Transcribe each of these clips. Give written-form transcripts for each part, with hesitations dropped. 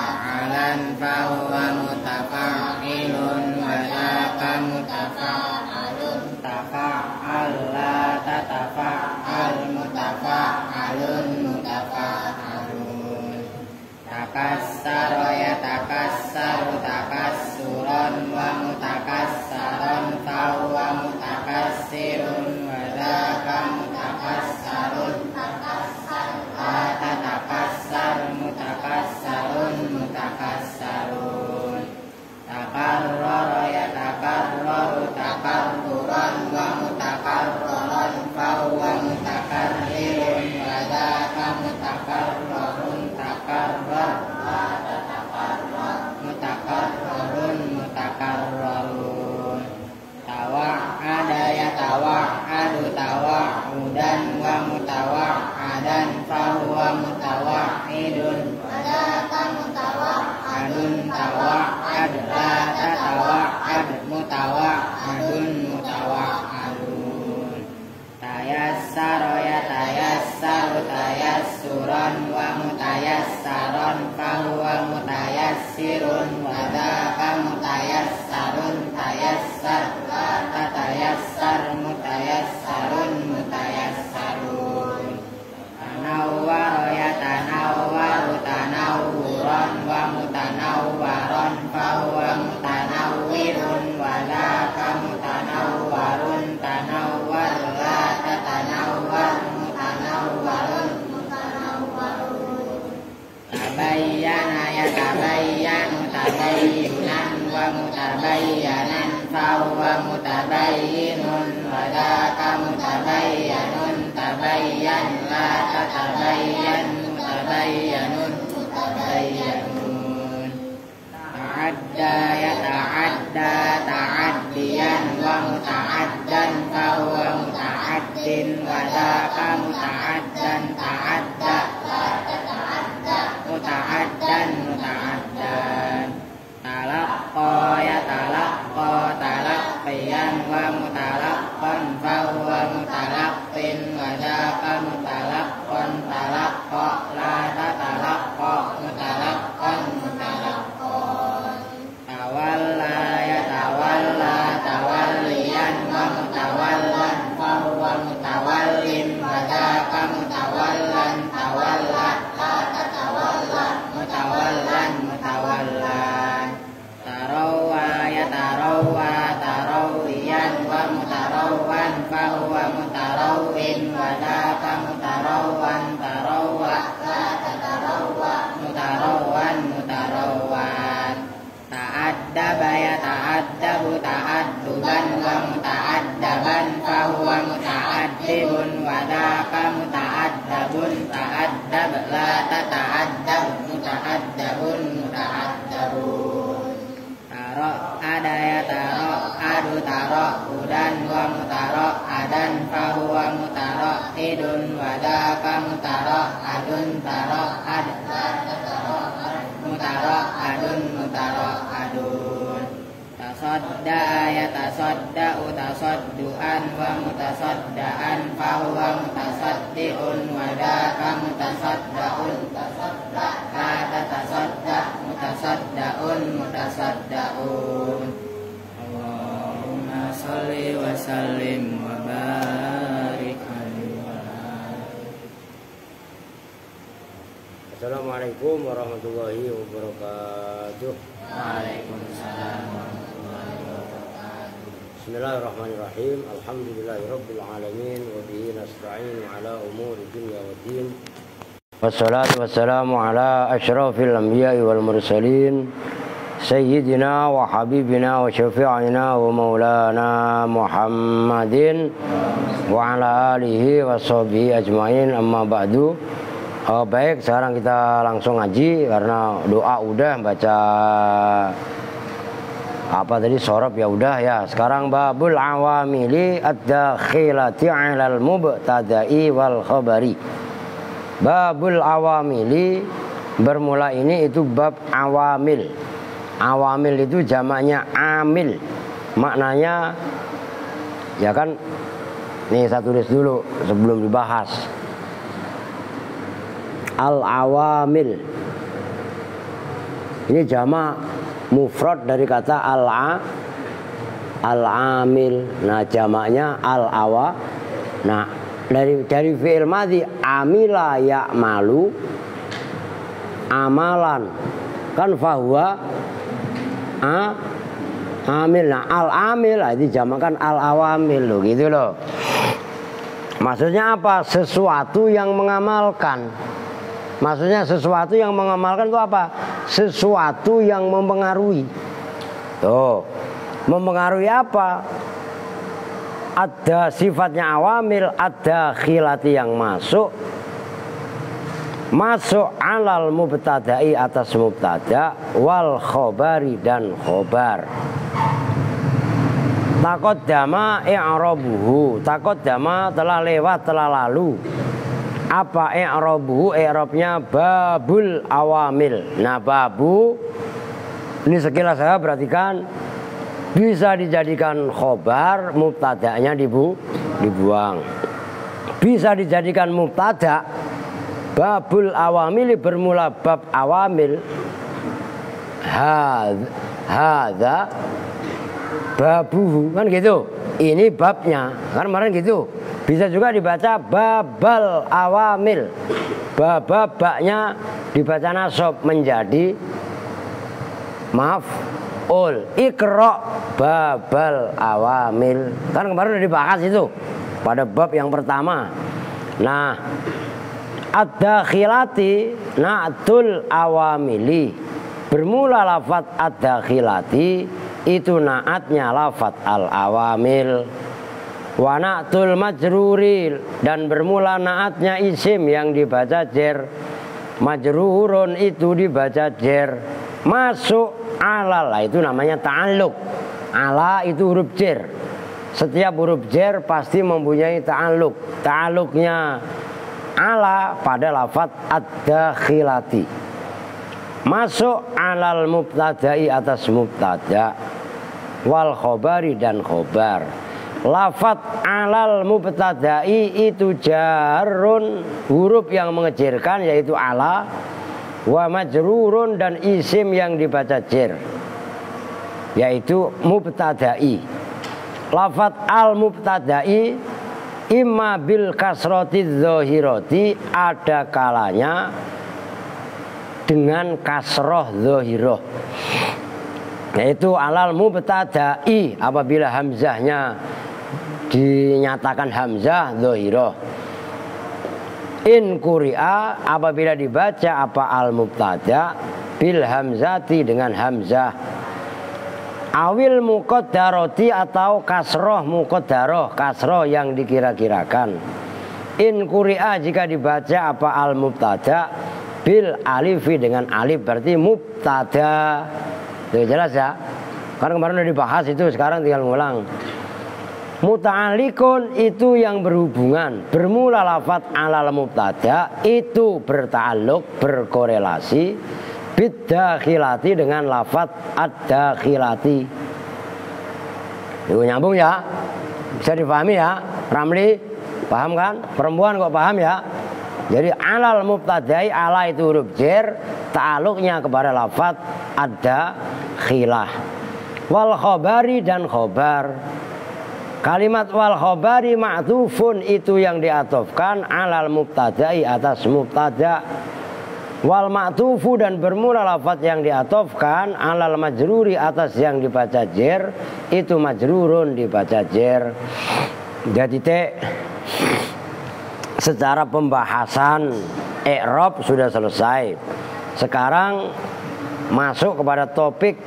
fa'alan fahuwa mutafa'ilun wa dzaka mutafa'alun. Tafa'al la tatafa'al mutafa'alun mutafa'alun. Takassara yatakassaru takassuran wa mutakassaron fahuwa mutakassirun wa dzaka mutakassarun. La tatakassar mutakassarun mutakassarun. Takarrara yatakarraru takarruran wa mutakarraron fahuwa mutakarrirun wa dzaka mutakarrarun. Takarrar la tatakarrar mutakarrarun mutakarrarun. Tawa'ada yatawa'adu tawa'udan wa mutawa'adan fahuwa mutawa'idun wa dzaka mutawa'adun. Tawa'ad la tatawa'ad mutawa'adun mutawa'adun. Tayassara yatayassaru tayassuran wa mutayassaron fahuwa mutayassirun wa dzaka mutayassarun. Tayassar la tatayassar mutayassarun mutayassarun. Tanawwara yatanawwaru tanawwuran wa mutanawwaron fahuwa mutanawwirun wa dzaka mutanawwarun. Tanawwar la tatanawwar mutanawwarun mutanawwarun. Tabayyana yatabayyanu tabayyunan wa mutabayyanan fahuwa mutabayyinun wa dzaka mutabayyanun. Tabayyan la tatabayyan mutabayyanun mutabayyanun. Ta'adda yata'adda ta'addiyan wa muta'addan fahuwa muta'addin wa dzaka muta'addan. Ta'adda la tata'adda muta'addan muta'addan. Talaqqa yatalaqqa talaqqiyan wa mutalaqqan fahuwa mutalaqqin wa dzaka mutalaqqan. Talaqqa la tatalaqqa mutalaqqan mutalaqqan. Tawalla yatawalla tawalliyan wa mutawallan fahuwa mutawallin wa dzaka mutawallan. Tawalla la tatawalla mutawallan mutawallan. Tarawwa yatarawwa tarawwiyan wa mutarawwan fahuwa mutarawwin wa dzaka mutarawwan. Tarawwa la tatarawwa mutarawwan mutarawwan. Ta'addaba yata'addabu ta'adduban wa muta'addaban fahuwa muta'addibun wa dzaka muta'addabun. Ta'addab la tata'addab muta'addabun muta'addabun. Taro'ada yataro'adu taro'udan wa mutaro'adan fahuwa mutaro'idun wa dzaka mutaro'adun. Taro'ad la tataro'ad mutaro'adun mutaro'adun. Tasadda'a yatasadda'u tasaddu'an wa mutasadda'an fahuwa mutasaddi'un wa dzaka mutasadda'un. Tasadda' la tatasadda' mutasadda'un mutasadda'un. Allahumma shalli wa sallim wa barik alaihi. Assalamualaikum warahmatullahi wabarakatuh. Waalaikumsalam warahmatullahi wabarakatuh. Bismillahirrahmanirrahim. Alhamdulillahirabbil alamin wa bihi nasta'in ala umuri dunya waddin. Wassalatu wassalamu ala asyrafil anbiya'i wal mursalin sayyidina wa habibina wa syafi'ina wa maulana Muhammadin wa ala alihi wa sahbihi ajmain. Amma ba'du. Baik, sekarang kita langsung ngaji karena doa udah, baca apa tadi sorob ya udah ya. Sekarang babul awamili ad-dakhilati 'alal mubtada'i wal khabari. Babul awamili, bermula ini itu bab awamil. Awamil itu jamaknya amil. Maknanya ya kan, nih saya tulis dulu sebelum dibahas. Al-awamil Ini jamak mufrad dari kata al-amil. Nah, jamaknya al-awa. Nah, dari fi'il madhi amila ya'malu amalan. Kan fahuwa amil. Nah, al-amil itu jamakkan al-awamil loh, gitu loh. Maksudnya apa? Sesuatu yang mengamalkan. Maksudnya sesuatu yang mengamalkan itu apa? Sesuatu yang mempengaruhi. Tuh, mempengaruhi apa? Ada sifatnya awamil, ada khilati yang masuk alal mubtada'i atas mubtada wal khobari dan khobar. Taqaddama i'rabuhu, taqaddama telah lewat, telah lalu. Apa i'rabuhu? I'rabnya babul awamil. Nah, babu ini sekilas saya perhatikan bisa dijadikan khobar, mubtada'nya dibuang. Bisa dijadikan mubtada, babul awamil bermula bab awamil. Hadza babuhu, kan gitu. Ini babnya, kan kemarin gitu. Bisa juga dibaca babal awamil. Babaknya dibaca nasab menjadi maf'ul. Iqra babal awamil. Kan kemarin udah dibahas itu pada bab yang pertama. Nah, ad-dakhilati na'tul awamili. Bermula lafaz ad-dakhilati itu naatnya lafaz al-awamil. Wa na'tul majruri, dan bermula naatnya isim yang dibaca jer. Majrurun itu dibaca jer. Masuk alal, itu namanya ta'alluq. Ala itu huruf jer. Setiap huruf jer pasti mempunyai ta'alluq. Ta'alluqnya ala pada lafaz ad-dakhilati. Masuk alal mubtada'i atas mubtada wal khobari dan khobar. Lafaz alal mubtada'i itu jarun, huruf yang mengejirkan yaitu ala. Wa majrurun, dan isim yang dibaca jer yaitu mubtada'i. Lafaz al mubtada'i imma bil kasrati dzahirati, ada kalanya dengan kasroh dzahirah, yaitu alal mubtada'i apabila hamzahnya dinyatakan hamzah dzahirah. In quri'a apabila dibaca apa al mubtada bil hamzati dengan hamzah. Awil muqaddarati atau kasroh muqaddaroh, kasroh yang dikira-kirakan. In quri'a jika dibaca apa al mubtada bil alifi dengan alif, berarti mubtada. Itu jelas ya? Karena kemarin udah dibahas itu, sekarang tinggal ngulang. Muta'alliqun itu yang berhubungan, bermula lafaz alal mubtada itu berta'alluq, berkorelasi bid-dakhilati dengan lafaz ad-dakhilati. Itu nyambung ya? Bisa dipahami ya? Ramli paham kan? Perempuan kok paham ya? Jadi alal mubtada'i, ala itu huruf jer, ta'alluqnya kepada lafaz ad-dakhilah. Wal khobari dan khobar. Kalimat wal khobari ma'tufun itu yang diatofkan alal mubtada'i atas mubtada. Wal ma'tufu, dan bermula lafaz yang diatofkan alal majruri atas yang dibaca jer, itu majrurun dibaca jer. Jadi secara pembahasan i'rab sudah selesai. Sekarang masuk kepada topik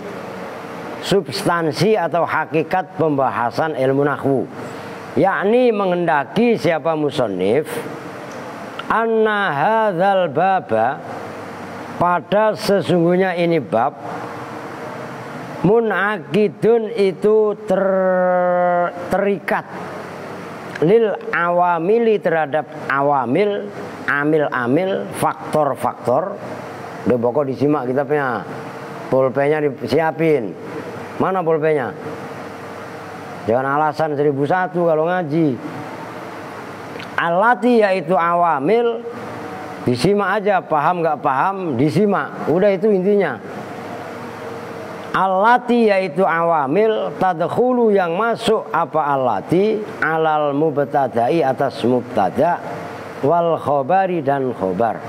substansi atau hakikat pembahasan ilmu nahwu, yakni menghendaki siapa musannif anna hadzal baba, pada sesungguhnya ini bab, munaqidun itu terikat lil awamili terhadap awamil, amil-amil, faktor-faktor. Udah pokok disimak kitabnya, pulpennya disiapin. Mana pulpennya? Jangan alasan 1001 kalau ngaji. Alati yaitu awamil, disimak aja, paham nggak paham disimak. Udah itu intinya. Allati yaitu awamil, tadkhulu yang masuk apa allati alal mubtada'i atas mubtada, wal khobari dan khobar.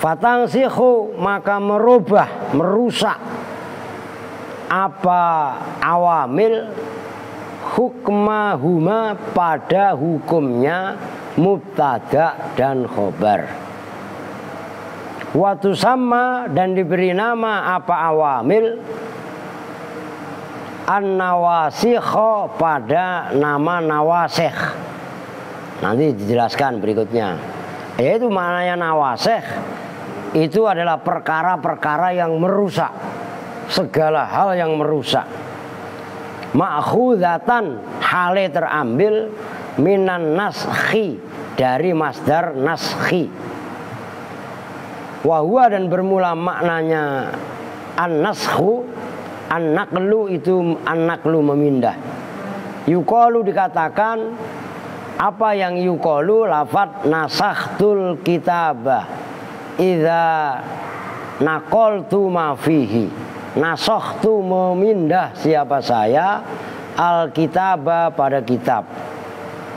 Fatangsikhu maka merubah, merusak apa awamil hukmahuma pada hukumnya mubtada dan khobar. Watu sama dan diberi nama apa awamil an-nawasikh pada nama nawasikh. Nanti dijelaskan berikutnya. Yaitu maknanya nawasikh itu adalah perkara-perkara yang merusak, segala hal yang merusak. Ma'khudatan hale terambil minan naskhi dari masdar naskhi. Wahwa dan bermula maknanya an-naskhu, an-naqlu itu an-naqlu memindah. Yuqalu dikatakan apa yang yuqalu lafadz nasakhtul kitabah idza naqaltu ma fihi. Nasakhtu memindah siapa saya al-kitabah pada kitab.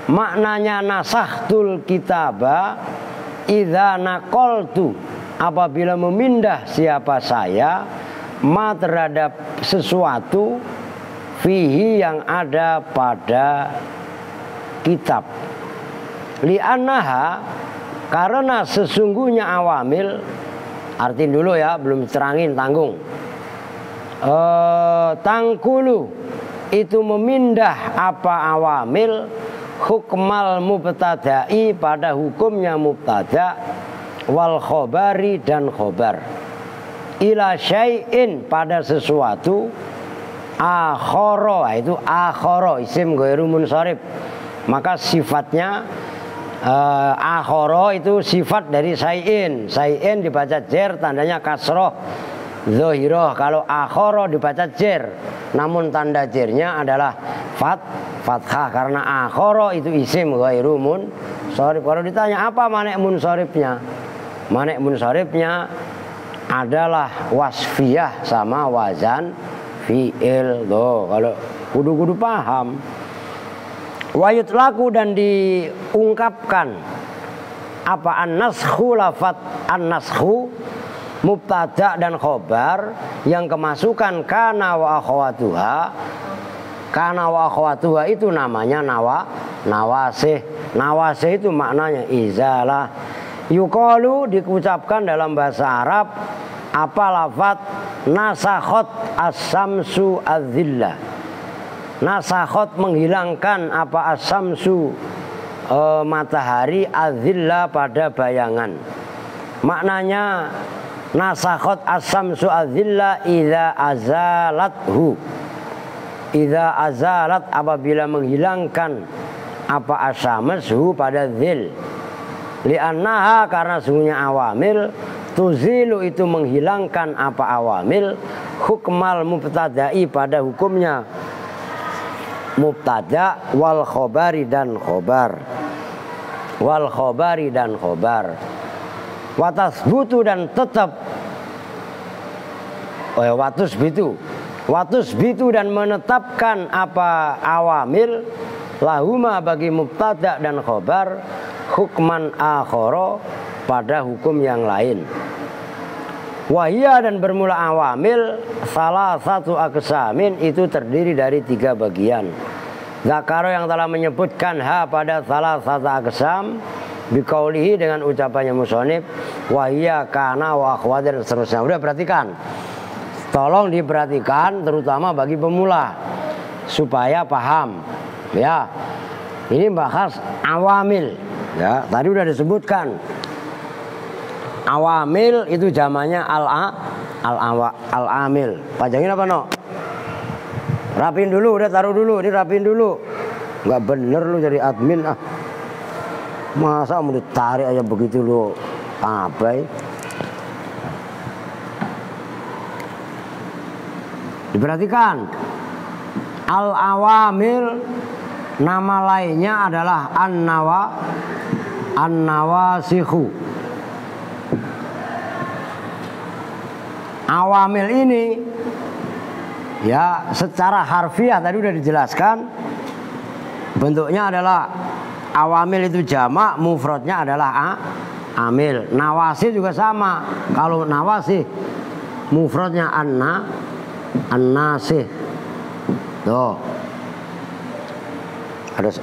Maknanya nasakhtul kitabah idza naqaltu apabila memindah siapa saya ma terhadap sesuatu fihi yang ada pada kitab. Li'annaha karena sesungguhnya awamil, artiin dulu ya, belum terangin tanggung. Tangkulu itu memindah apa awamil hukmal mubtada'i pada hukumnya mubtada, wal khobari dan khobar, ila syai'in pada sesuatu, akhoro itu akhoro isim ghairu munsharif, maka sifatnya akhoro itu sifat dari syai'in. Syai'in dibaca jer, tandanya kasroh zohiroh. Kalau akhoro dibaca jer, namun tanda jernya adalah fathah karena akhoro itu isim ghairu munsharif. Kalau ditanya apa manik munsharifnya, manik munsharifnya adalah wasfiyah sama wazan fi'il. Tuh, kalau kudu-kudu paham. Wayut laku dan diungkapkan apa an-naskhu, lafat an-naskhu mubtada dan khobar yang kemasukan kana wa akhwatuha. Kana wa akhwatuha itu namanya nawasih. Nawasih itu maknanya izalah. Yuqalu diucapkan dalam bahasa Arab apa lafaz nasakhot as-samsu az-zillah. Nasakhot menghilangkan apa as-samsu matahari az-zillah pada bayangan. Maknanya nasakhot as-samsu az-zillah idza azalathu. Idza azalat apabila menghilangkan apa as-samsu pada zil. Li'annaha karena sungguhnya awamil tuzilu itu menghilangkan apa awamil hukmal mubtada'i pada hukumnya mubtada, wal khobari dan khobar, wal khobari dan khobar. Watasbutu dan tetap watusbitu dan menetapkan apa awamil lahuma bagi mubtada dan khobar hukman akhara pada hukum yang lain. Wahia dan bermula awamil salah satu aqsamin itu terdiri dari 3 bagian. Zakaro yang telah menyebutkan ha pada salah satu aqsam biqaulihi dengan ucapannya musonib wahia kana wa akhwat dan seterusnya. Udah perhatikan. Tolong diperhatikan terutama bagi pemula supaya paham. Ya. Ini bahas awamil. Ya, tadi udah disebutkan. Awamil itu zamannya al-amil. Panjangin apa no? Rapin dulu, udah taruh dulu, ini rapin dulu. Nggak bener lu jadi admin ah. Masa mau ditarik aja begitu lu abai. Diperhatikan. Al-awamil nama lainnya adalah an-nawasikhu. awamil ini ya secara harfiah tadi udah dijelaskan, bentuknya adalah awamil itu jamak, mufradnya adalah amil. Nawasih juga sama. Kalau nawasih mufradnya an-nasih. Tuh.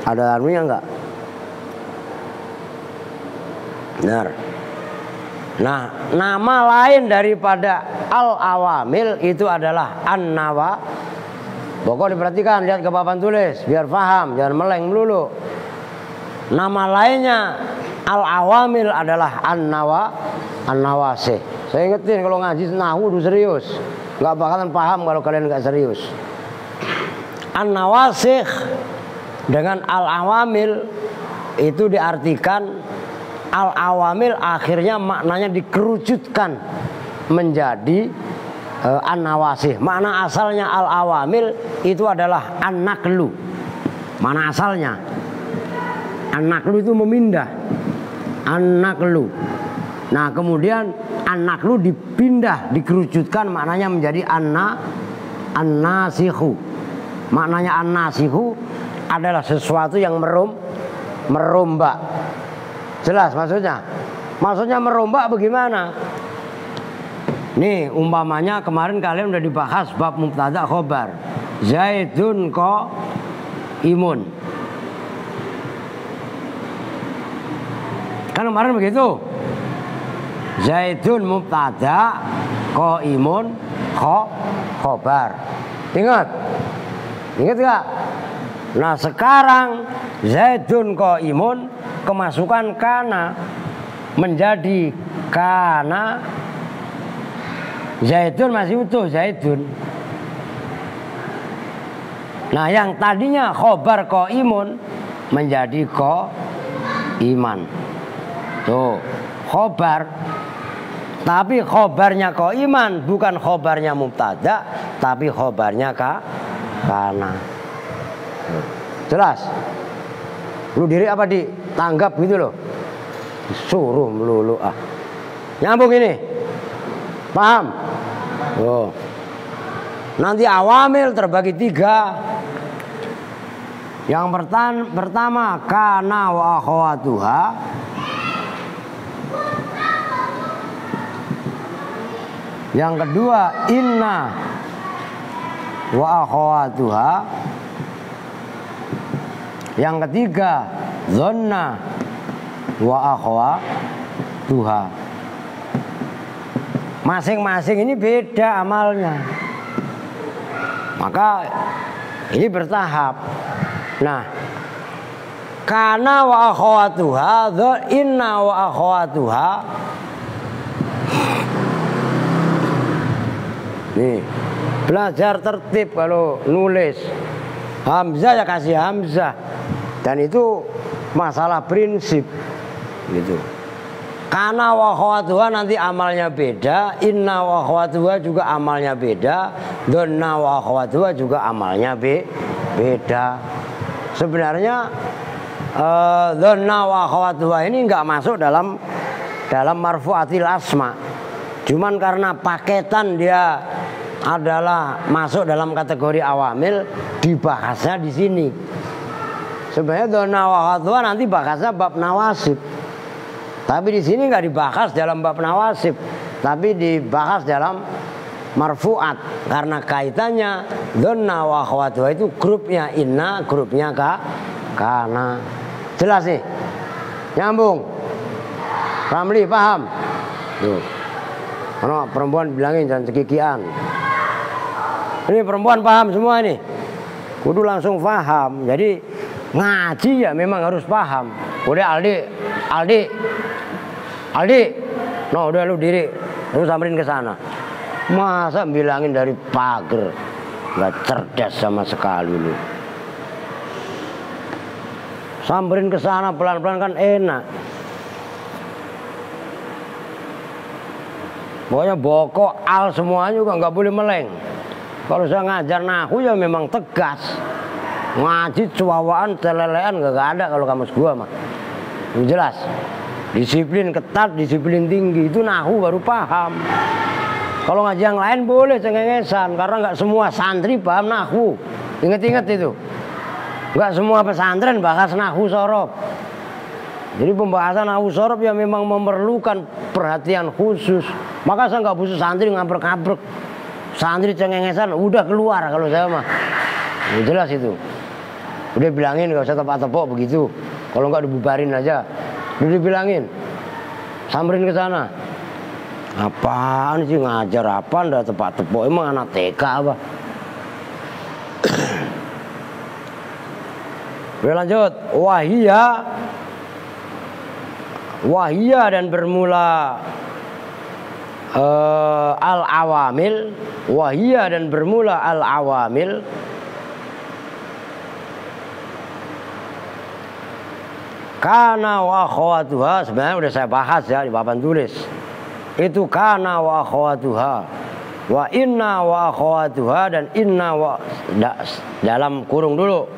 Ada anunya enggak? Benar. Nah, nama lain daripada al-awamil itu adalah an-nawa. Pokok diperhatikan, lihat ke papan tulis biar paham, jangan meleng melulu. Nama lainnya al-awamil adalah an-nawasih. Saya ingetin kalau ngaji nahwu udah serius, nggak bakalan paham kalau kalian nggak serius. An-nawasih dengan al-awamil itu diartikan al-awamil akhirnya maknanya dikerucutkan menjadi an-nawasih. Makna asalnya al-awamil itu adalah an-naqlu. Mana asalnya? An-naqlu itu memindah. An-naqlu. Nah, kemudian an-naqlu dipindah, dikerucutkan maknanya menjadi an-nasihu. Maknanya an-nasihu adalah sesuatu yang merombak. Jelas maksudnya? Maksudnya merombak bagaimana? Nih umpamanya kemarin kalian udah dibahas bab mubtada khobar. Zaidun imun. Kan kemarin begitu. Zaidun mubtada imun khobar. Ingat? Ingat gak? Nah sekarang Zaidun imun kemasukan kana menjadi kana. Zaidun masih utuh Zaidun. Nah yang tadinya khobar imun menjadi iman. Tuh khobar. Tapi khobarnya iman bukan khobarnya mubtada, tapi khobarnya kana. Jelas? Lu diri apa ditanggap gitu loh. Disuruh melulu Nyambung ini. Paham? Oh. Nanti awamil terbagi 3. Yang pertama kana wa akhawatuha. Yang kedua inna wa akhawatuha. Yang ketiga dhanna wa akhawatuha. Masing-masing ini beda amalnya. Maka ini bertahap. Nah, kana wa akhawatuha, inna wa akhawatuha. Nih, belajar tertib kalau nulis. Hamzah ya kasih hamzah. Dan itu masalah prinsip gitu. Kana wa akhawatuha nanti amalnya beda, inna wa akhawatuha juga amalnya beda, dhanna wa akhawatuha juga amalnya beda. Sebenarnya dhanna wa akhawatuha ini enggak masuk dalam marfu'atil asma. Cuman karena paketan dia adalah masuk dalam kategori awamil, dibahasnya di sini. Sebenarnya dhanna wa akhawatuha nanti bahasnya bab nawasib. Tapi di sini nggak dibahas dalam bab nawasib, tapi dibahas dalam marfu'at karena kaitannya dhanna wa akhawatuha itu grupnya inna, grupnya kana. Jelas sih? Nyambung? Ramli paham? Tuh. Karena perempuan bilangin jangan cekikian. Ini perempuan paham semua ini. Kudu langsung paham. Jadi ngaji ya memang harus paham. Udah Aldi, no udah lu diri, lu samperin ke sana. Masa bilangin dari pagar, nggak cerdas sama sekali lu. Samperin ke sana pelan-pelan kan enak. Pokoknya bokok al semuanya juga nggak boleh meleng. Kalau saya ngajar nahwu ya memang tegas. Ngaji cuawaan celelean nggak ada kalau kamus gua mah. Jelas. Disiplin ketat, disiplin tinggi itu nahwu baru paham. Kalau ngaji yang lain boleh cengengesan, karena nggak semua santri paham nahwu. Ingat-ingat itu. Nggak semua pesantren bahas nahwu sorof. Jadi pembahasan nahwu sorof yang memang memerlukan perhatian khusus. Maka saya nggak butuh santri ngabrek-ngabrek. Santri cengengesan udah keluar kalau saya mah. Ya, jelas itu. Udah bilangin nggak usah tepok-tepok begitu. Kalau nggak dibubarin aja. Udah dibilangin. Samperin ke sana. Apaan sih ngajar apa ndak tepok-tepok? Emang anak TK apa? Oke, lanjut. Wahia dan bermula al-awamil. Wahia dan bermula al-awamil. Kana wa akhwatuha, sebenarnya udah saya bahas ya di papan tulis. Itu kana wa akhwatuha. Wa inna wa akhwatuha dan inna wa dalam kurung dulu.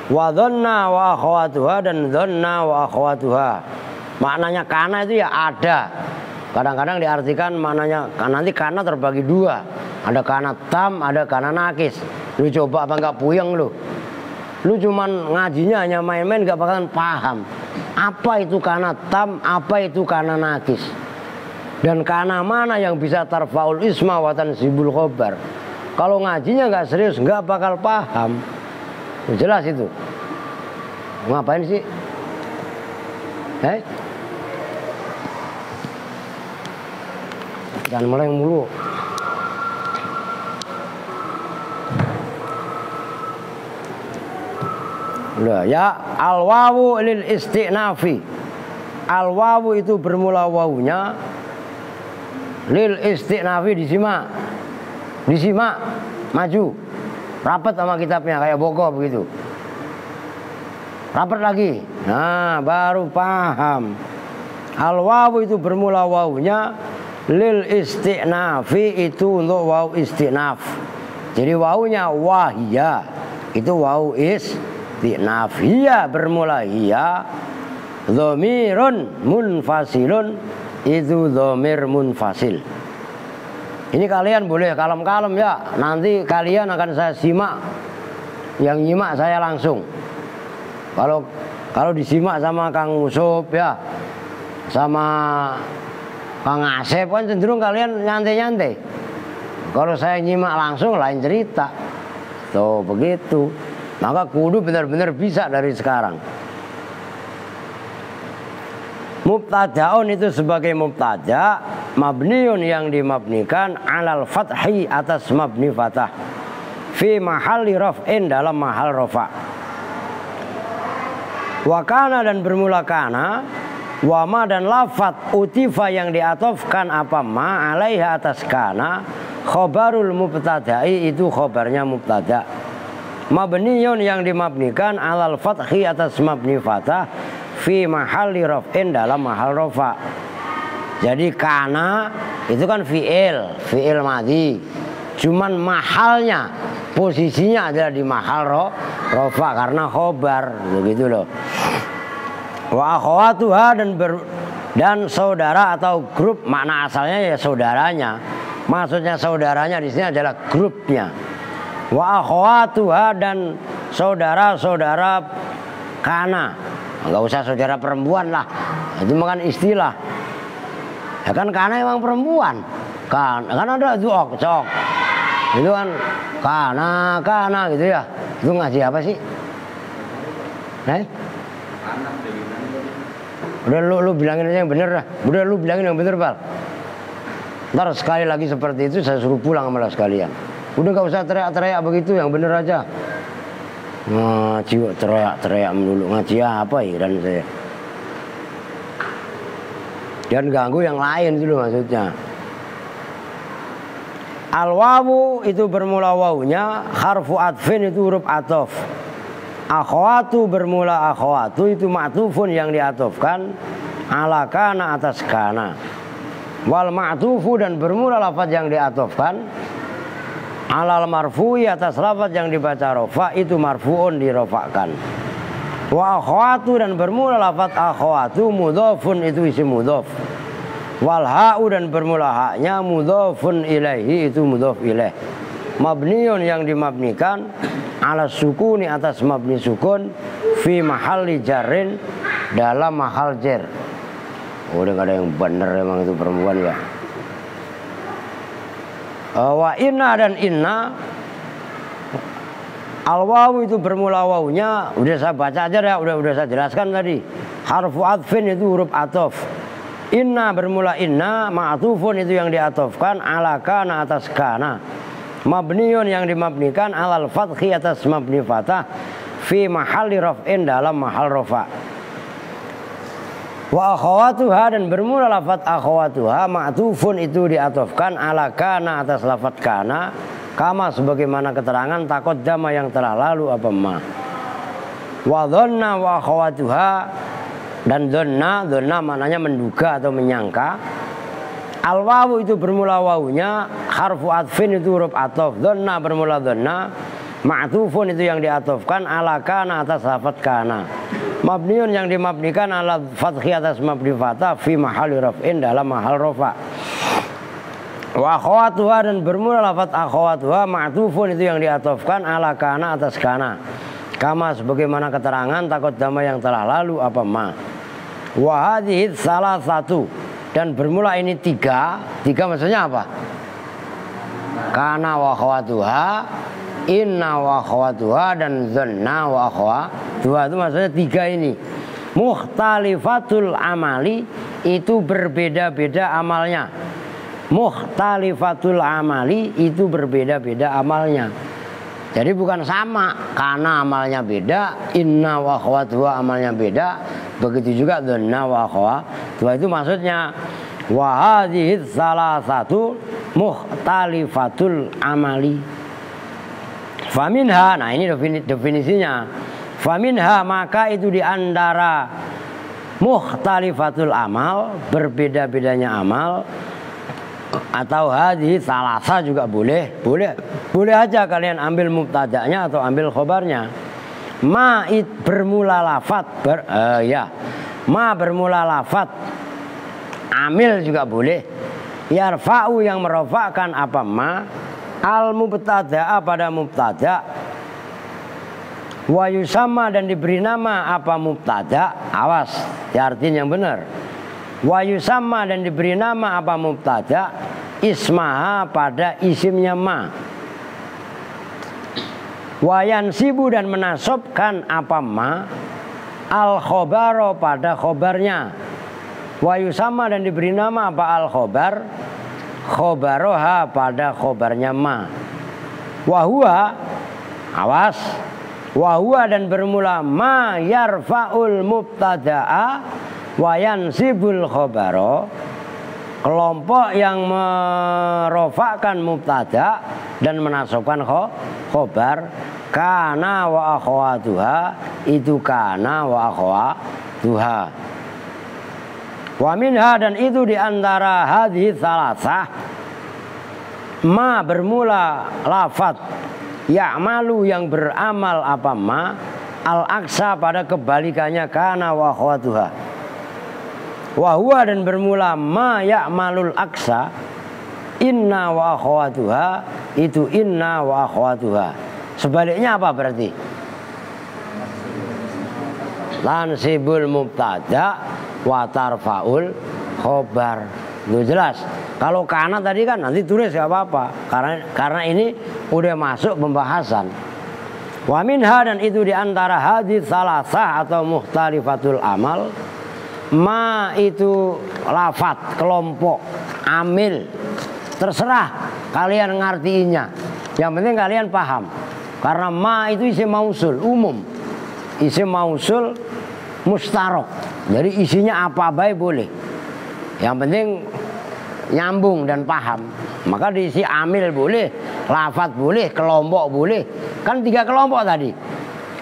Wa dhanna wa akhwatuha dan dhanna wa akhwatuha. Maknanya kana itu ya ada. Kadang-kadang diartikan maknanya nanti kana terbagi dua. Ada kana tam, ada kana nakis. Lu coba apa enggak puyeng lu? Lu cuman ngajinya hanya main-main gak bakalan paham apa itu kana tam, apa itu kana nakis, dan kana mana yang bisa tarfaul isma wa tansibul khobar. Kalau ngajinya gak serius gak bakal paham. Jelas itu. Ngapain sih? Jangan meleng mulu. Udah ya, al-wawu lil isti'nafi. Al-wawu itu bermula wawunya lil isti'nafi, disimak. Disimak, maju. Rapat sama kitabnya kayak boko begitu. Rapat lagi. Nah, baru paham. Al-wawu itu bermula wawunya lil isti'nafi, itu untuk wawu isti'naf. Jadi wawunya wahia. Itu wawu isti'naf. Hiya bermula hiya. Dhamirun munfasilun, itu dhamir munfasil. Ini kalian boleh kalem-kalem ya. Nanti kalian akan saya simak. Yang nyimak saya langsung. Kalau disimak sama Kang Usop ya, sama Kang Asep kan cenderung kalian nyantai-nyantai. Kalau saya nyimak langsung lain cerita. Tuh begitu. Maka kudu benar-benar bisa dari sekarang. Mubtada'un itu sebagai mubtada, mabniun yang dimabnikan alal fathi atas mabni fathah, fi mahalli raf'in dalam mahal rafa'. Wa kana dan bermula kana, wa ma dan lafat utifa yang diatofkan apa ma alaiha atas kana, khobarul mubtada'i itu khobarnya mubtada. Mabniun yang dimabnikan alal fathi atas mabni fathah, fi mahalli raf'in dalam mahal rafa'. Jadi kana itu kan fi'il madhi. Cuman mahalnya, posisinya adalah di mahal rafa' karena khobar begitu loh. Wa akhwatuha dan saudara atau grup, makna asalnya ya saudaranya. Maksudnya saudaranya di sini adalah grupnya. Wa akhwatuha dan saudara-saudara kana. Enggak usah saudara perempuan lah. Itu makan istilah. Ya kan kana emang perempuan. Kan ada zuok, cok. Itu kan kana gitu ya. Itu ngaji apa sih? Udah lu bilangin aja yang bener dah. Udah lu bilangin yang bener, Bal. Ntar sekali lagi seperti itu saya suruh pulang malah sekalian. Udah gak usah teriak-teriak begitu, yang bener aja. Ngaji teriak-teriak melulu. Ngaji apa ya dan saya. Dan ganggu yang lain itu loh maksudnya. Al-wawu itu bermula wawunya, harfu atfin itu huruf atof. Akhwatu bermula akhwatu itu ma'tufun yang diatofkan ala kana atas kana. Wal ma'tufu dan bermula lafaz yang diatofkan alal marfu'i atas lafaz yang dibaca rofa, itu marfu'un dirofakkan. Wa akhwatu dan bermula lafaz akhwatu mudhofun itu isim mudhof. Wal ha'u dan bermula haknya mudhofun ilaihi itu mudhof ilaih. Mabniun yang dimabnikan ala sukuni atas mabni sukun fi mahalli jarrin dalam mahal jar. Udah gak ada yang bener emang itu perempuan ya. Wa inna dan inna al wawu itu bermula wawunya udah saya baca aja ya, udah saya jelaskan tadi. Harfu atfin itu huruf atof. Inna bermula inna, ma'atufun itu yang diatofkan ala kana atas kana. Mabniun yang dimabnikan alal fathi atas mabni fathah fi mahalli raf'in dalam mahal rafa. Wa akhawatuha dan bermula lafaz akhawatuha ma'tufun itu diatofkan ala kana atas lafaz kana kama sebagaimana keterangan taqaddama yang telah lalu apa ma. Wa dhanna wa akhawatuha dan dhanna maknanya menduga atau menyangka. Al wawu itu bermula wawunya, harfu atfin itu huruf atof, dhanna bermula dhanna, ma'tufun itu yang diatofkan ala kana atas lafaz kana. Mabniun yang dimabnikan ala fathi atas mabni fathah fi mahalli raf'in dalam mahal rafa. Wa akhawatuha dan bermula lafaz akhawatuha ma'tufun itu yang diatofkan ala kana atas kana. Kama sebagaimana keterangan taqaddama yang telah lalu apa ma. Wa hadhihi salah satu dan bermula ini tiga maksudnya apa? Kana wa akhawatuha, inna wa akhawatuha dan dhanna wa akhawatuha itu maksudnya tiga ini. Mukhtalifatul amali itu berbeda-beda amalnya. Mukhtalifatul amali itu berbeda-beda amalnya. Jadi bukan sama, kana amalnya beda, inna wa akhawatuha amalnya beda, begitu juga dhanna wa akhawatuha itu maksudnya. Wa hadhihi salasatu mukhtalifatul amali. Faminha, nah ini definisinya. Faminha maka itu diantara mukhtalifatul amal, berbeda-bedanya amal. Atau hadhihi salasa juga boleh aja kalian ambil mubtada'nya atau ambil khobarnya. Ma bermula lafat ma bermula lafat amil juga boleh. Yarfa'u yang merofakkan apa ma al mubtada'a pada mubtada'. Wa yusamma dan diberi nama apa mubtada'. Awas ya artinya yang benar. Wa yusamma dan diberi nama apa mubtada' ismaha pada isimnya ma. Wa yansibu dan menasobkan apa ma al khobaro pada khobarnya. Wa yusamma dan diberi nama apa al khobar khobaroha pada khobarnya ma. Wa huwa awas wa huwa dan bermula ma yarfa'ul mubtada'a wa yansibul khobaro, kelompok yang merofakkan mubtada dan menasobkan khobar. Kana wa akhawatuha itu kana wa akhawatuha. Wa minha dan itu diantara hadhihi salasah ma bermula lafat ya'malu yang beramal apa ma al aksa pada kebalikannya kana wa akhawatuha. Wa huwa dan bermula ma ya'malul aksa inna wa akhawatuha itu inna wa akhawatuha. Sebaliknya apa berarti? Lansibul mubtada wa tarfaul khobar. Itu jelas. Kalau kana tadi kan nanti tulis gak apa-apa. Karena ini udah masuk pembahasan. Wa minha dan itu diantara hadits salasah atau mukhtalifatul amal. Ma itu lafat kelompok amil, terserah kalian ngartiinnya, yang penting kalian paham. Karena ma itu isim mausul umum, isim mausul mustarok, jadi isinya apa baik boleh, yang penting nyambung dan paham. Maka diisi amil boleh, lafat boleh, kelompok boleh, kan 3 kelompok tadi.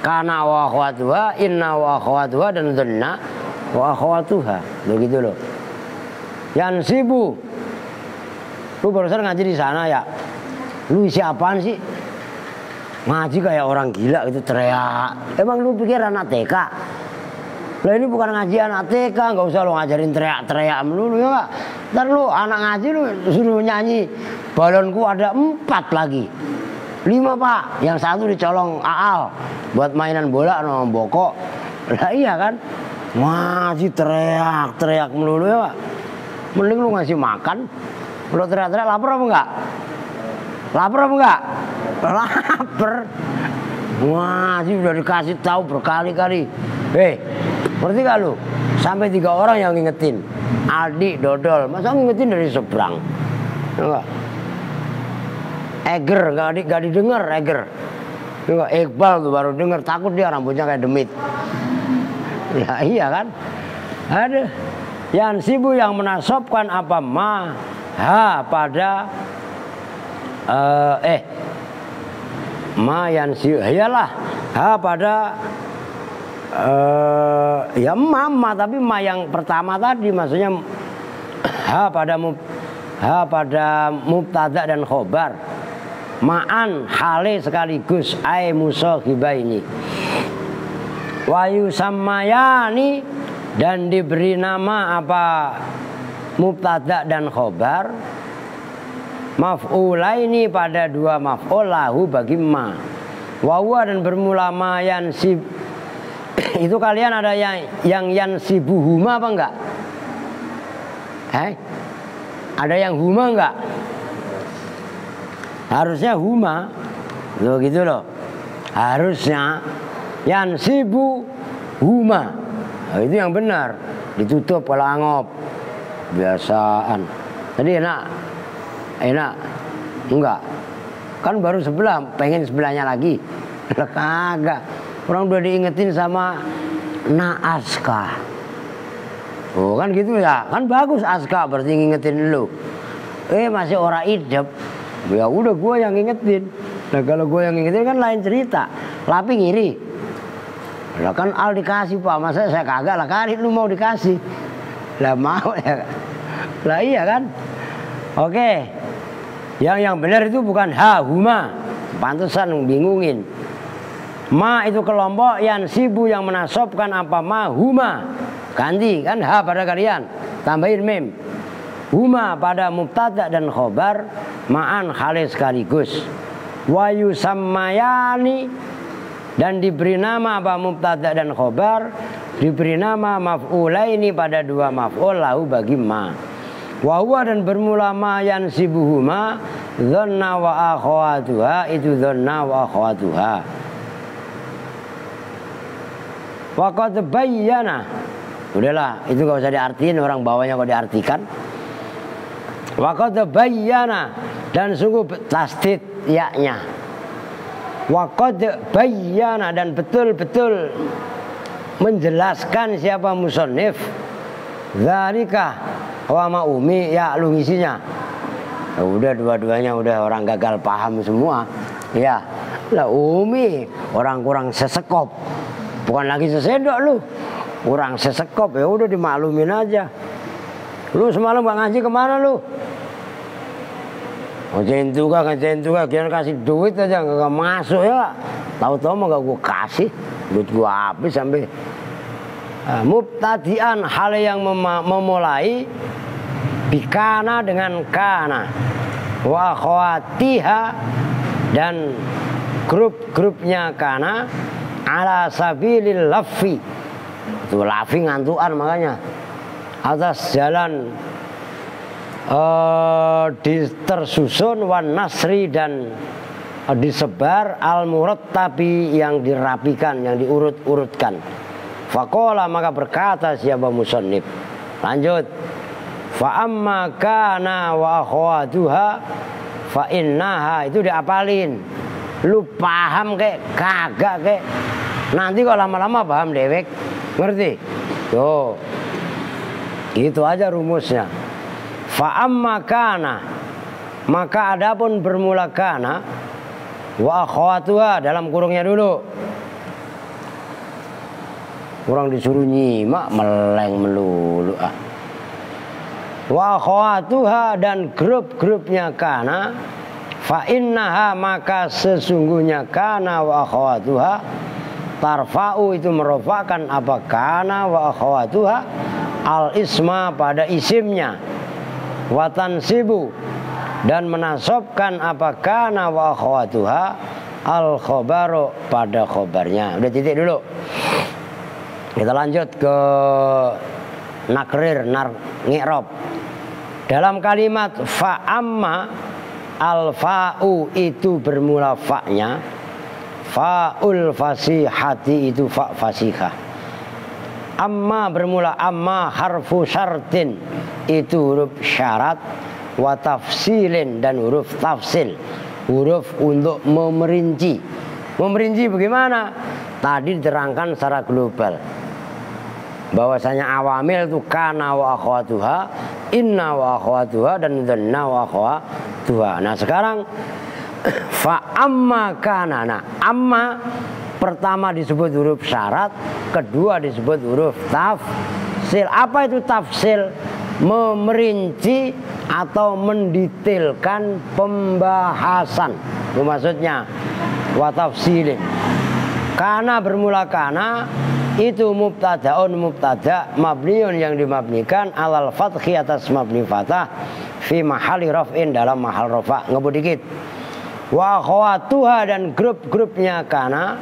Kana wa akhwatuha, inna wa akhwatuha dan dhanna wa akhawatuha, begitu loh. Yansibu, lu barusan ngaji di sana ya, lu isi apaan sih? Ngaji kayak orang gila gitu teriak. Emang lu pikir anak TK? Lah ini bukan ngaji anak TK, nggak usah lu ngajarin teriak-teriak melulu ya Pak. Ntar lu anak ngaji lu suruh nyanyi balonku ada 4 lagi, 5 pak, yang 1 dicolong Aal buat mainan bola no bokok. Lah iya kan, ngaji teriak melulu ya pak. Mending lu ngasih makan, lu teriak-teriak lapar apa enggak? Lapar apa enggak? Lapar. Ngaji udah dikasih tahu berkali-kali. Ngerti gak lu? Sampai 3 orang yang ngingetin. Aldi, Dodol, masa ngingetin dari seberang? Enggak. Eger, gak didengar Eger. Enggak, Iqbal tuh baru denger, takut dia rambutnya kayak demit. Ya iya kan? Ada yang sibu yang menasobkan apa ma ha pada ma yang sibu iyalah ha pada ya mama, tapi ma yang pertama tadi maksudnya ha pada mubtada dan khobar ma'an hale sekaligus ai musahibaini wayu samayani, dan diberi nama apa mubtada dan khobar maf'ulaini pada 2 maf'ul lahu bagi ma. Wawa dan bermula ma yansib. Itu kalian ada yang yansibuhuma apa enggak? Ada yang huma enggak? Harusnya huma. Loh gitu loh. Harusnya yansibu huma. Nah, itu yang benar. Ditutup kalau angop. Biasaan. Tadi enak enggak? Kan baru sebelah, pengen sebelahnya lagi. Lah kagak. Orang udah diingetin sama naaska. Oh kan gitu ya. Kan bagus aska berarti ngingetin lu. Masih orang idep. Ya udah gue yang ngingetin. Nah kalau gue yang ngingetin kan lain cerita. Lapi ngiri. Lah kan Al dikasih pak, masa saya kagak lah kali lu mau dikasih. Lah mau ya. Lah iya kan. Oke. Yang benar itu bukan ha huma. Pantesan bingungin. Ma itu kelompok yang sibu yang menasobkan apa ma huma. Ganti kan ha pada kalian. Tambahin mem. Huma pada mubtada dan khobar ma'an khalis sekaligus. Wayu sammayani, dan diberi nama apa mubtada dan khobar diberi nama maf'ulaini pada 2 maf'ul lahu bagi ma. Wahuwa dan bermula ma yansibuhuma dhanna wa akhawatuha, itu dhanna wa akhawatuha. Wa qad bayyana, udahlah itu gak usah diartiin, orang bawahnya kok diartikan. Wa qad bayyana, dan sungguh tasdid ya-nya. Wa qad bayyana, dan betul-betul menjelaskan siapa musannif dzalika wa ma umi ya lu ngisinya. Ya udah dua-duanya udah orang gagal paham semua. Ya, lah umi orang kurang sesekop. Bukan lagi sesendok lu. Kurang sesekop, ya udah dimaklumin aja. Lu semalam gak ngaji kemana lu? Ngajain juga, kira kasih duit aja gak masuk ya. Tahu-tahu mah gak gue kasih. Duit gue habis sampai mubtadian, hal yang memulai bikana dengan kana wa akhwatiha, dan grup-grupnya kana ala sabilil lafi. Itu lafi ngantuan makanya atas jalan tersusun wan nasri, dan disebar al murattabi yang dirapikan, yang diurut-urutkan. Faqala, maka berkata siapa musannif. Lanjut. Fa amma kana wa akhwatuha fa innaha, itu diapalin. Lu paham kek kagak kek, nanti kok lama-lama paham dewek. Ngerti? Tuh. Gitu aja rumusnya. Fa amma kana, maka adapun bermula kana wa akhwatuha, dalam kurungnya dulu. Kurang disuruh nyimak meleng melulu ah. Wa akhwatuha, dan grup-grupnya kana fa innaha, maka sesungguhnya kana wa akhwatuha tarfa'u, itu merofakan apa kana wa akhwatuha al isma pada isimnya. watansibu dan menasobkan apa kana wa akhwatuha al khobaru pada khobarnya. Udah titik dulu. Kita lanjut ke nakrir ngi'rab. Dalam kalimat fa'amma al fa'u itu bermula fa'nya, fa'ul fasihati itu fa' fasihah. Amma bermula amma harfu syartin itu huruf syarat, wa tafsilin dan huruf tafsil, huruf untuk memerinci. Memerinci bagaimana? Tadi diterangkan secara global bahwasanya awamil itu kana wa akhwatuha, inna wa akhwatuha, dan dhanna wa akhwatuha. Nah sekarang fa amma kana. Nah amma pertama disebut huruf syarat, kedua disebut huruf tafsil. Apa itu tafsil? Memerinci atau mendetailkan pembahasan. Itu maksudnya wa tafsilin. Kana bermula kana itu mubtadaun mubtada mabniun yang dimabnikan alal fathi atas mabni fathah fi mahali raf'in dalam mahal rafa'. Ngebut dikit. Wa akhwatuha dan grup-grupnya kana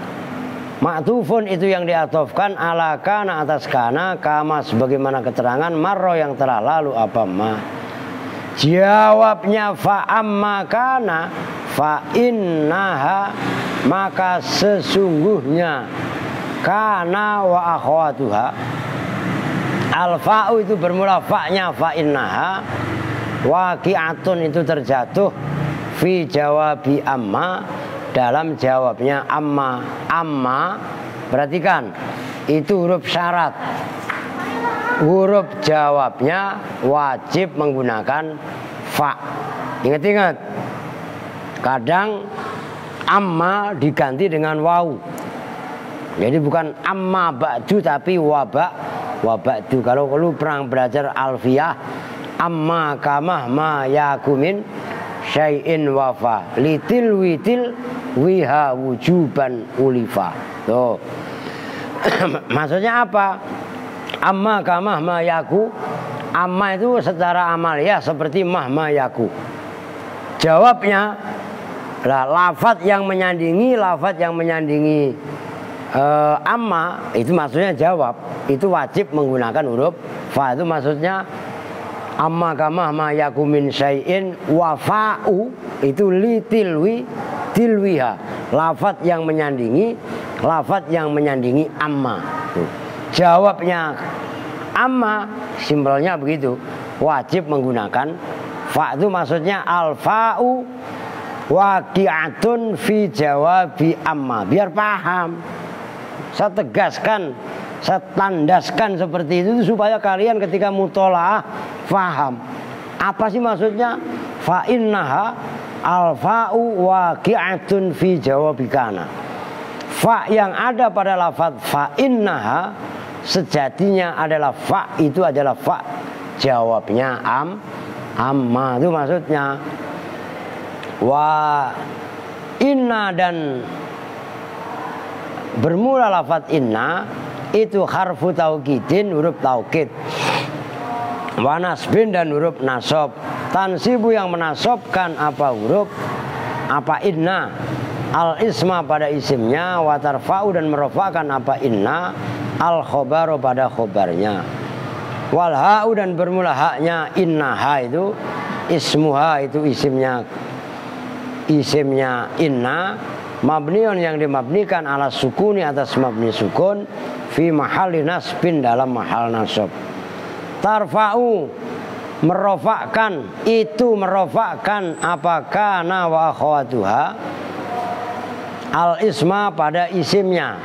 ma'tufun itu yang diatofkan ala kana atas kana kama sebagaimana keterangan marro yang telah lalu apa ma. Jawabnya fa amma kana fa innaha maka sesungguhnya kana wa akhwatuha al fa'u itu bermula fa'nya fa innaha waqi'atun itu terjatuh fi jawabi amma dalam jawabnya amma. Amma perhatikan itu huruf syarat, huruf jawabnya wajib menggunakan fa. Ingat-ingat kadang amma diganti dengan waw, jadi bukan amma ba'du tapi waba'du. Kalau lu pernah belajar alfiyah, amma kamah ma yakumin syai'in wafa litil witil wiha wujuban ulifa. Tuh maksudnya apa? Amma kamah ma yaku, amma itu secara amaliyah seperti mah ma yaku. Jawabnya lah lafadz yang menyandingi amma itu maksudnya jawab, itu wajib menggunakan huruf fa. Itu maksudnya amma kamah ma yaku min syai'in wafa'u itu li tilwiha, lafadz yang menyandingi amma. Jawabnya amma simpelnya begitu, wajib menggunakan fa. Itu maksudnya al fa'u waqi'atun fi jawabi amma. Biar paham, saya tegaskan, saya tandaskan seperti itu supaya kalian ketika mutolaah paham apa sih maksudnya fa innaha al fa'u waqi'atun fi jawabi kana. Fa yang ada pada lafaz fa innaha sejatinya adalah fa, itu adalah fa jawabnya amma. Itu maksudnya wa inna dan bermula lafaz inna itu harfu taukidin, huruf taukid, wa nasbin dan huruf nasab. Tansibu yang menasobkan apa huruf apa inna al isma pada isimnya, wa tarfa'u dan merofakan apa inna al khobaru pada khobarnya, wal ha'u dan bermula haknya innaha itu ismuha itu isimnya inna mabniun yang dimabnikan ala sukuni atas mabni sukun fi mahali nasbin dalam mahal nasab. Tarfa'u merofakkan itu merofakkan apa kana wa akhwatuha al isma pada isimnya.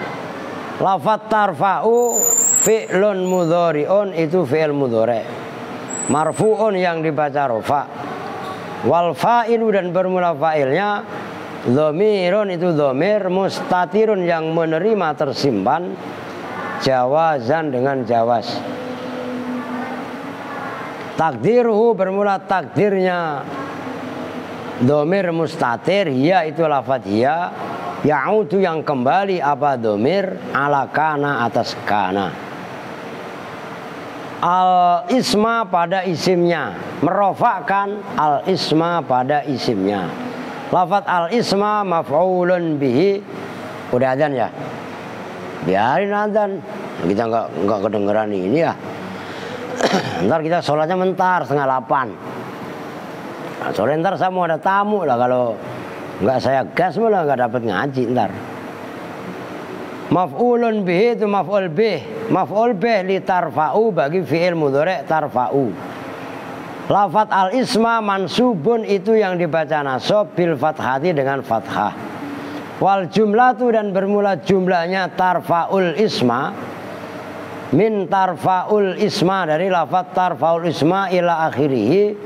Lafaz tarfa'u fi'lun mudhari'un itu fi'il mudhari' marfu'un yang dibaca rofa, wal fa'ilu dan bermula fa'ilnya dhamirun itu dhamir mustatirun yang menerima tersimpan jawazan dengan jawaz. Takdiruhu bermula takdirnya dhamir mustatir, hiya itu lafaz hiya, ya'udu yang kembali apa dhamir ala kana atas kana. al-isma pada isimnya, merofakkan al-isma pada isimnya. Lafat al-isma maf'ulun bihi. Udah adzan ya? Biarin adzan. Kita nggak kedengeran ini ya. Ntar kita sholatnya mentar 7:30. Nah, sore ntar saya mau ada tamu lah, kalau nggak saya gas malah nggak dapat ngaji ntar. Maf'ulun bihi itu maf'ul bih. Maf'ul bih li tarfa'u bagi fi'il mudhari' tarfa'u. Lafat al-isma mansubun itu yang dibaca nasab bil fathati dengan fathah. Wal jumlatu dan bermula jumlahnya tarfa'ul isma min tarfa'ul isma dari lafat tarfa'ul isma ila akhirih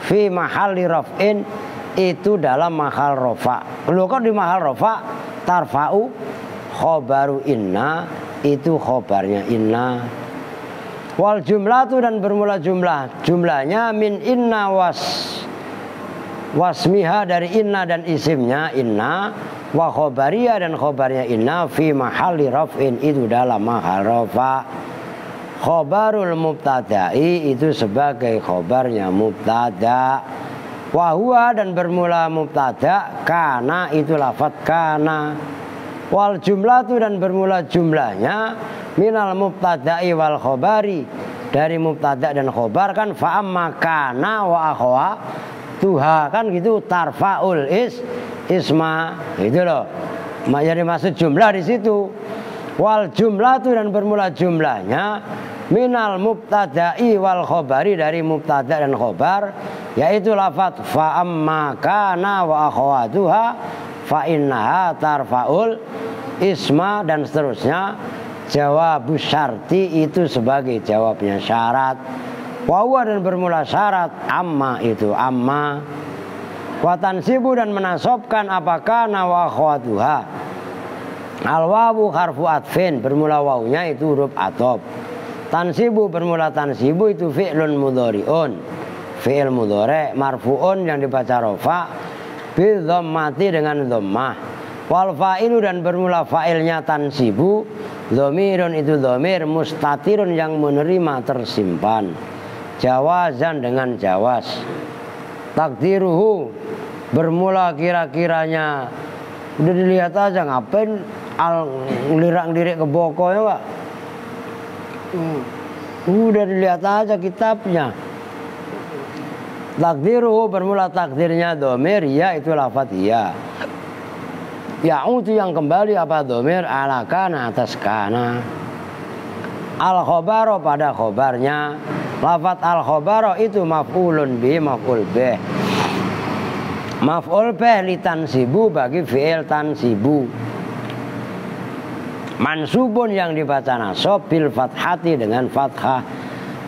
fi mahalli raf'in itu dalam mahal rofa. Lu kok di mahal rofa tarfa'u khobaru inna itu khobarnya inna. Wal jumlatu dan bermula jumlahnya min inna wasmiha dari inna dan isimnya inna wa khobaria dan khobarnya inna fi mahalli raf'in itu dalam mahal rofa. Khobarul mubtada'i itu sebagai khobarnya mubtada. Wahua dan bermula mubtada kana itu lafat kana. Wal jumlatu dan bermula jumlahnya minal mubtada'i wal khobari dari mubtada dan khobar kan fa'amma kana wa akhwa tuha kan gitu tarfaul isma gitu loh. Jadi maksud jumlah di situ. Wal jumlatu dan bermula jumlahnya minal mubtada'i wal khobari dari mubtada dan khobar yaitu lafat fa'amma kana wa akhwatuha fa innaha tarfaul isma dan seterusnya. Jawabus syarti itu sebagai jawabnya syarat. Wawa dan bermula syarat amma itu amma. Wa tansibu dan menasobkan apakah wa akhwatuha. Al wawu harfu atfin bermula wawunya itu huruf atop. Tansibu bermula tansibu itu fi'lun mudhari'un. Fi'il mudhari' marfu'un yang dibaca rofa bil dhammati dengan dhammah. Wal fa'ilu dan bermula fa'ilnya tansibu dhamirun itu dhamir mustatirun yang menerima tersimpan. Jawazan dengan jawaz. Takdiruhu bermula kira-kiranya udah dilihat aja ngapain lirak-lirik ke boko ya Pak. Udah dilihat aja kitabnya. Takdiruhu bermula takdirnya dhamir ya itu lafaz ya. Ya'udu yang kembali apa dhamir ala kana atas kana. Al khobaro pada khobarnya. Lafaz al khobaro itu maf'ulun bi maf'ul bih. Maf'ul bih li tansibu bagi fi'il tansibu. Mansubun yang dibaca nasab bil fathati dengan fathah.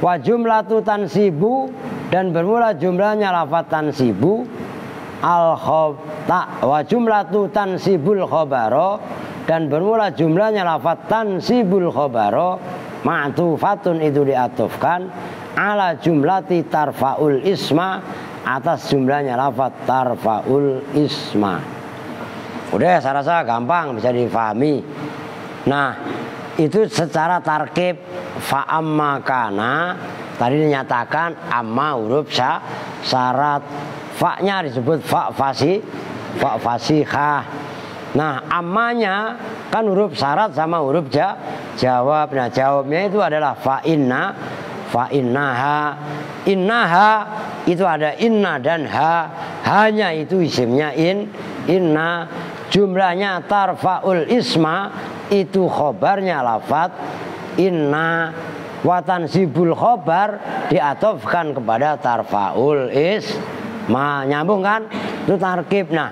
Wa jumlatu tansibu dan bermula jumlahnya lafaz tansibu al khobta wa jumlatu tansibul khobaro dan bermula jumlahnya lafaz tansibul khobaro ma'tufatun itu diatufkan ala jumlati tarfaul isma atas jumlahnya lafaz tarfaul isma. Udah saya rasa gampang bisa difahami. Nah itu secara tarkib fa'amma kana tadi dinyatakan amma huruf syarat. Fa-nya disebut fa fasihah. Nah, ammanya kan huruf syarat sama huruf jawab. Nah, jawabnya itu adalah fa innaha. Innaha itu ada inna dan ha. Hanya itu isimnya inna. Jumlahnya tarfaul isma itu khobarnya lafat inna. Watan sibul khobar diatofkan kepada tarfaul isma. Nyambung kan? Itu tarkib. Nah,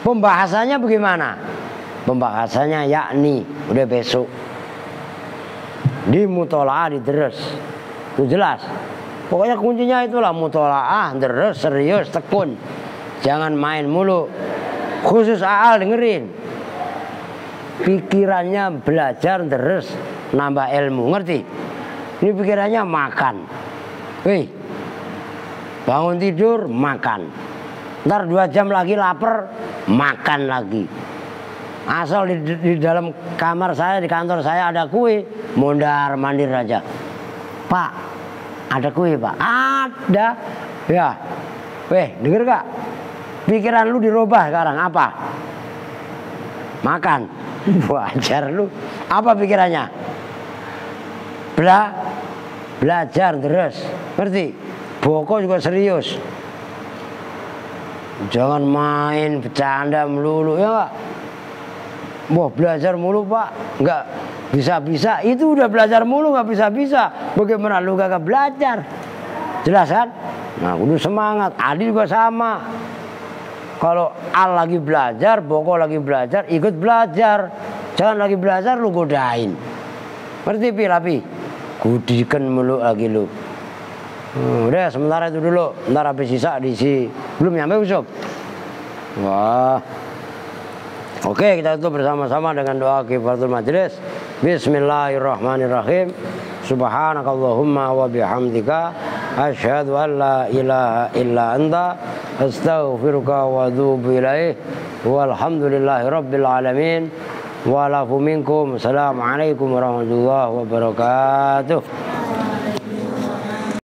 pembahasannya bagaimana? Pembahasannya yakni udah besok di mutolaah diterus. Itu jelas. Pokoknya kuncinya itulah mutolaah terus serius tekun. Jangan main mulu. Khusus Aal dengerin. Pikirannya belajar terus nambah ilmu, ngerti? Ini pikirannya makan. Wih, bangun tidur makan. Ntar 2 jam lagi lapar makan lagi. Asal di dalam kamar saya di kantor saya ada kue, mondar mandir aja. Pak, Ada kue Pak? Ada. Ya. Weh, denger gak? Pikiran lu dirubah sekarang apa? Makan. Wajar lu. Apa pikirannya? Belajar terus. Ngerti? Boko juga serius. Jangan main bercanda melulu ya Pak. Wah belajar mulu Pak, nggak bisa-bisa. Itu udah belajar mulu nggak bisa-bisa. Bagaimana lu gak belajar? Jelas kan? Nah udah semangat. Adi juga sama. Kalau Al lagi belajar, Boko lagi belajar, ikut belajar. Jangan lagi belajar lu godain. Ngerti Pi? Gudikan mulu lagi lu. Udah sementara itu dulu. Ntar habis sisa diisi. Belum nyampe Usop? Wah. Oke, kita tutup bersama-sama dengan doa kifaratul majelis. Bismillahirrahmanirrahim. Subhanakallahumma wa bihamdika asyhadu an la ilaha illa anta astaghfiruka wa atubu ilaih. Walhamdulillahirabbil alamin. Wa lafu minkum. Assalamualaikum warahmatullahi wabarakatuh.